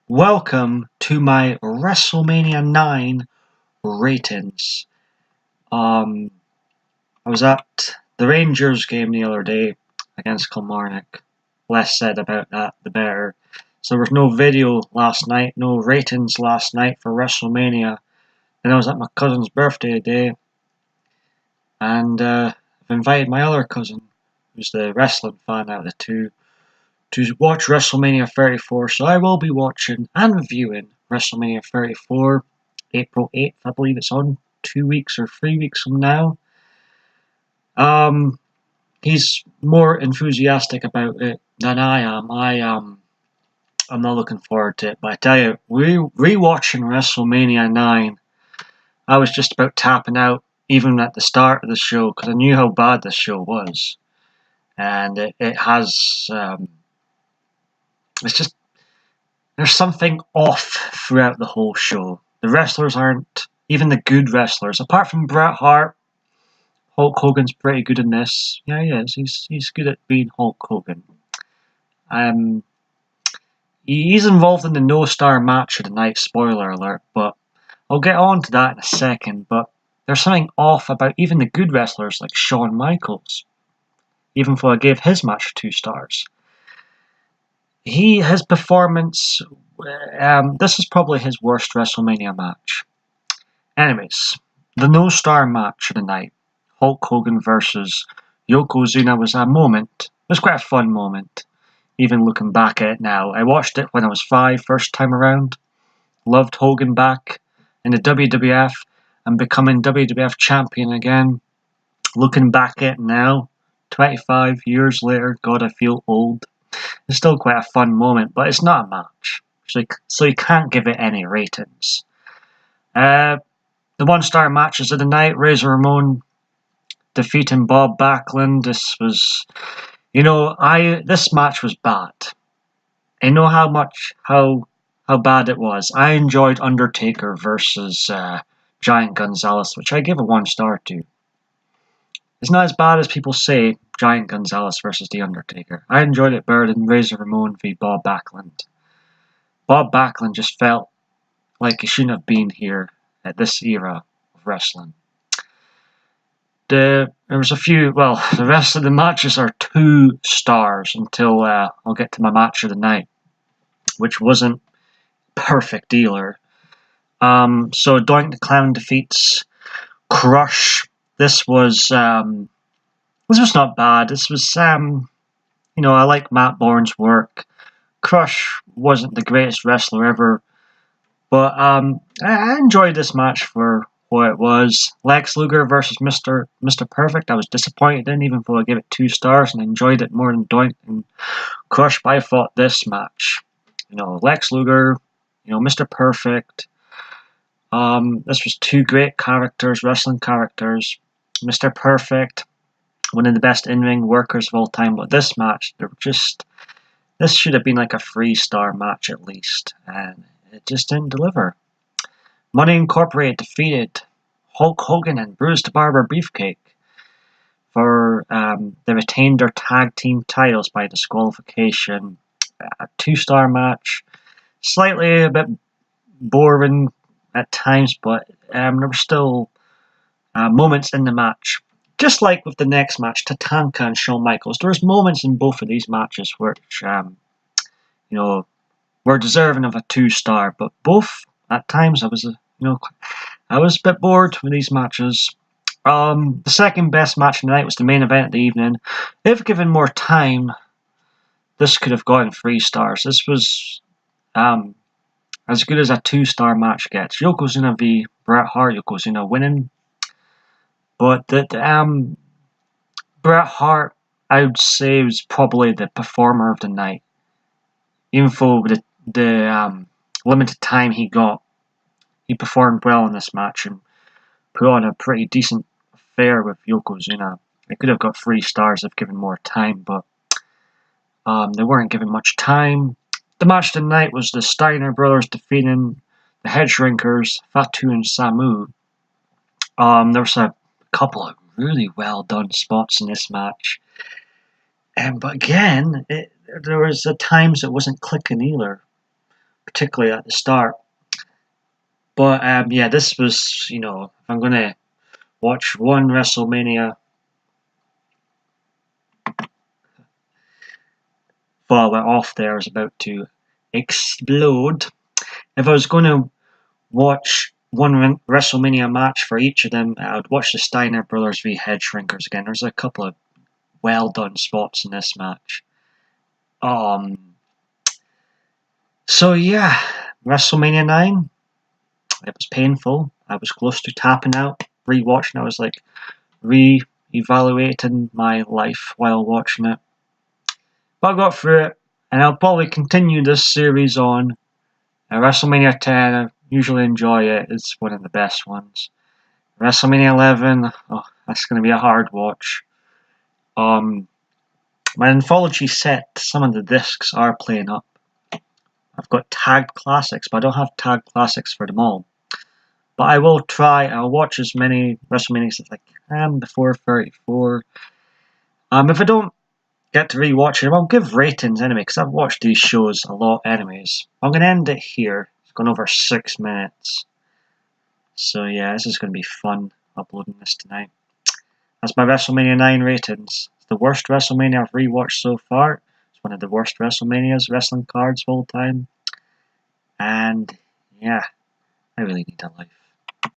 Welcome to my WrestleMania 9 ratings. I was at the Rangers game the other day against Kilmarnock. Less said about that, the better. So there was no video last night, no ratings last night for WrestleMania. Then I was at my cousin's birthday today, and I've invited my other cousin, who's the wrestling fan out of the two, to watch WrestleMania 34, so I will be watching and reviewing WrestleMania 34, April 8th, I believe it's on, 2 weeks or 3 weeks from now. He's more enthusiastic about it than I am. I'm not looking forward to it, but I tell you, rewatching WrestleMania 9, I was just about tapping out even at the start of the show because I knew how bad this show was, and it has. It's just there's something off throughout the whole show. The wrestlers aren't, even the good wrestlers, apart from Bret Hart. Hulk Hogan's pretty good in this. Yeah, he is. He's good at being Hulk Hogan. He's involved in the no-star match of the night, spoiler alert, but I'll get on to that in a second. But there's something off about even the good wrestlers like Shawn Michaels, even though I gave his match 2 stars. His performance, this is probably his worst WrestleMania match. Anyways, the no-star match of the night, Hulk Hogan versus Yokozuna, was a moment. It was quite a fun moment, even looking back at it now. I watched it when I was 5, first time around. Loved Hogan back in the WWF and becoming WWF champion again. Looking back at it now, 25 years later, God, I feel old. It's still quite a fun moment, but it's not a match, so you can't give it any ratings. The 1-star matches of the night, Razor Ramon defeating Bob Backlund. This was, this match was bad. I know how bad it was. I enjoyed Undertaker versus Giant Gonzalez, which I give a 1 star to. It's not as bad as people say, Giant Gonzalez versus The Undertaker. I enjoyed it better than Razor Ramon v Bob Backlund. Bob Backlund just felt like he shouldn't have been here at this era of wrestling. There was a few, the rest of the matches are 2 stars until I'll get to my match of the night, which wasn't perfect either. So Doink the Clown defeats Crush. This was not bad. This was, I like Matt Bourne's work. Crush wasn't the greatest wrestler ever, but I enjoyed this match for what it was. Lex Luger versus Mr. Perfect. I was disappointed in, even though I gave it 2 stars and enjoyed it more than Doink and Crush. But I thought this match, Lex Luger, Mr. Perfect. This was 2 great characters, wrestling characters. Mr. Perfect, one of the best in-ring workers of all time. But this match, this should have been like a 3-star match at least, and it just didn't deliver. Money Incorporated defeated Hulk Hogan and Bruce the Barber Beefcake for they retained their tag team titles by disqualification. A 2-star match, slightly a bit boring at times, but there were still moments in the match. Just like with the next match, Tatanka and Shawn Michaels, there was moments in both of these matches which, were deserving of a 2-star, but both at times I was a bit bored with these matches. The second best match of the night was the main event of the evening. If given more time, this could have gotten 3 stars. This was as good as a 2-star match gets. Yokozuna v Bret Hart, Yokozuna winning. But Bret Hart, I would say, was probably the performer of the night. Even though the limited time he got, he performed well in this match and put on a pretty decent affair with Yokozuna. They could have got 3 stars if given more time, but they weren't given much time. The match tonight was the Steiner brothers defeating the Head Shrinkers, Fatu and Samu. There was a couple of really well done spots in this match. But again, there was at times it wasn't clicking either. particularly at the start. But yeah, this was, if I'm gonna watch one WrestleMania, well, we're off there, I was about to explode. If I was gonna watch one WrestleMania match for each of them, I would watch the Steiner Brothers v Head Shrinkers again. There's a couple of well done spots in this match. So yeah, WrestleMania 9, it was painful. I was close to tapping out, rewatching. I was like re-evaluating my life while watching it. But I got through it, and I'll probably continue this series on. WrestleMania 10, I usually enjoy it. It's one of the best ones. WrestleMania 11, oh, that's going to be a hard watch. My anthology set, some of the discs are playing up. I've got tagged classics, but I don't have tagged classics for them all. But I will try, I'll watch as many WrestleManias as I can before 34. If I don't get to rewatch them, I'll give ratings anyway, because I've watched these shows a lot anyways. I'm going to end it here. It's gone over 6 minutes. So yeah, this is going to be fun uploading this tonight. That's my WrestleMania 9 ratings. It's the worst WrestleMania I've rewatched so far. It's one of the worst WrestleManias, wrestling cards of all time. And yeah, I really need a life.